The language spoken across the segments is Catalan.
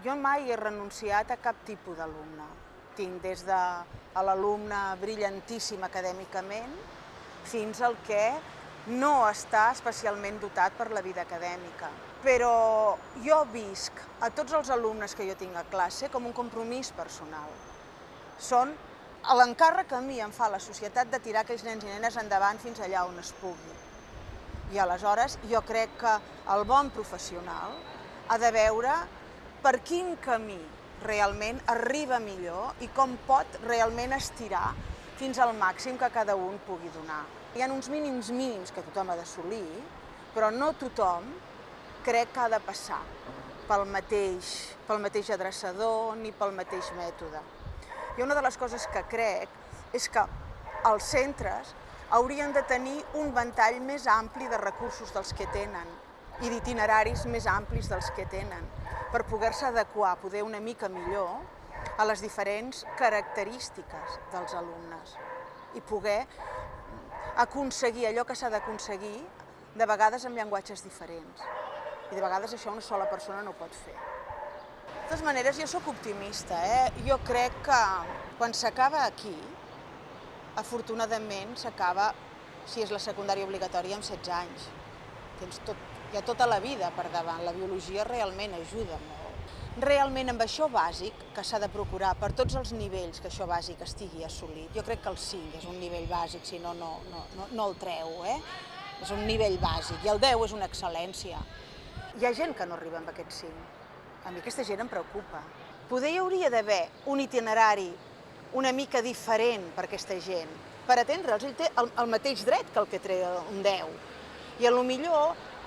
Jo mai he renunciat a cap tipus d'alumne. Tinc des de l'alumne brillantíssim acadèmicament fins al que no està especialment dotat per la vida acadèmica. Però jo visc a tots els alumnes que jo tinc a classe com un compromís personal. Són l'encàrrec que a mi em fa la societat de tirar aquells nens i nenes endavant fins allà on es pugui. I aleshores jo crec que el bon professional ha de veure per quin camí realment arriba millor i com pot realment estirar fins al màxim que cada un pugui donar. Hi ha uns mínims que tothom ha d'assolir, però no tothom crec que ha de passar pel mateix adreçador ni pel mateix mètode. I una de les coses que crec és que els centres haurien de tenir un ventall més ampli de recursos dels que tenen i d'itineraris més amplis dels que tenen, per poder-se adequar poder una mica millor a les diferents característiques dels alumnes i poder aconseguir allò que s'ha d'aconseguir, de vegades amb llenguatges diferents. I de vegades això una sola persona no ho pot fer. De totes maneres, jo sóc optimista. Jo crec que quan s'acaba aquí, afortunadament s'acaba, si és la secundària obligatòria, amb 16 anys. Hi ha tota la vida per davant, la biologia realment ajuda molt. Realment amb això bàsic, que s'ha de procurar per tots els nivells que això bàsic estigui assolit, jo crec que el 5 és un nivell bàsic, si no, no el treu, és un nivell bàsic, i el 10 és una excel·lència. Hi ha gent que no arriba amb aquest 5. A mi aquesta gent em preocupa. Poder hi hauria d'haver un itinerari una mica diferent per aquesta gent, per atendre'ls. Ell té el mateix dret que el que té un 10. I potser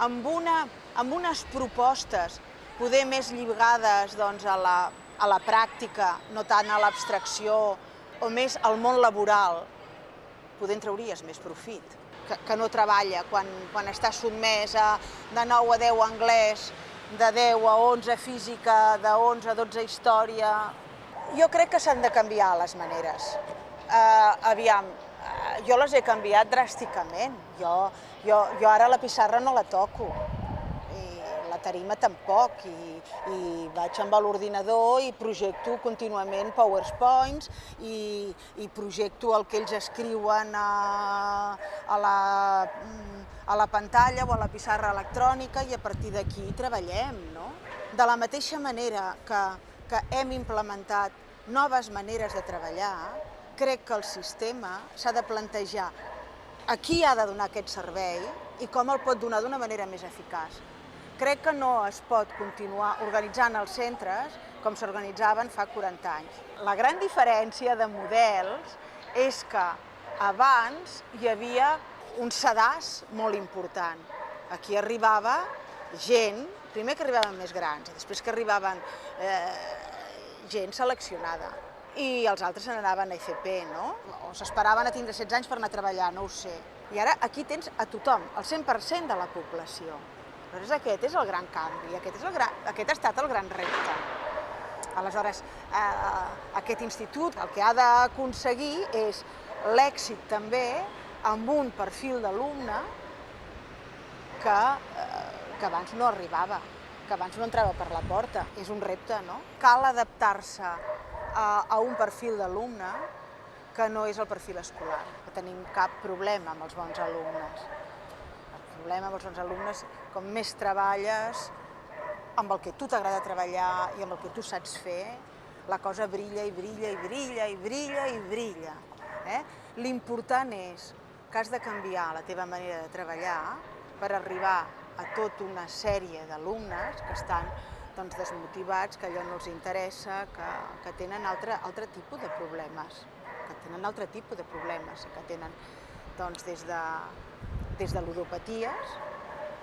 amb unes propostes poder més lligades a la pràctica, no tant a l'abstracció, o més al món laboral, poder en trauries més profit. Que no treballa quan està sotmès a de 9 a 10 anglès, de 10 a 11 física, de 11 a 12 història. Jo crec que s'han de canviar les maneres. Aviam, jo les he canviat dràsticament. Jo ara la pissarra no la toco, i la tarima tampoc, i vaig amb l'ordinador i projecto contínuament PowerPoints i projecto el que ells escriuen a la pantalla o a la pissarra electrònica i a partir d'aquí treballem, no? De la mateixa manera que hem implementat noves maneres de treballar, crec que el sistema s'ha de plantejar a qui ha de donar aquest servei i com el pot donar d'una manera més eficaç. Crec que no es pot continuar organitzant els centres com s'organitzaven fa 40 anys. La gran diferència de models és que abans hi havia un sedàs molt important. Aquí arribava gent, primer que arribaven més grans, i després que arribaven gent seleccionada. I els altres se n'anaven a FP, no? O s'esperaven a tindre 16 anys per anar a treballar, no ho sé. I ara aquí tens a tothom, el 100% de la població. Aleshores aquest és el gran canvi, aquest ha estat el gran repte. Aleshores, aquest institut el que ha d'aconseguir és l'èxit també amb un perfil d'alumne que abans no arribava, que abans no entrava per la porta. És un repte, no? Cal adaptar-se a un perfil d'alumne que no és el perfil escolar. No tenim cap problema amb els bons alumnes. El problema amb els bons alumnes, com més treballes amb el que a tu t'agrada treballar i amb el que tu saps fer, la cosa brilla i brilla i brilla i brilla i brilla. L'important és que has de canviar la teva manera de treballar per arribar a tota una sèrie d'alumnes que estan desmotivats, que allò no els interessa, que tenen altre tipus de problemes, que tenen des de ludopaties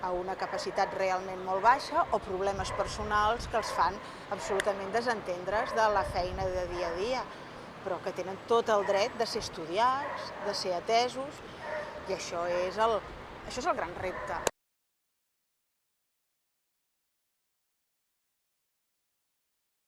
a una capacitat realment molt baixa o problemes personals que els fan absolutament desentendre's de la feina de dia a dia, però que tenen tot el dret de ser estudiats, de ser atesos, i això és el gran repte.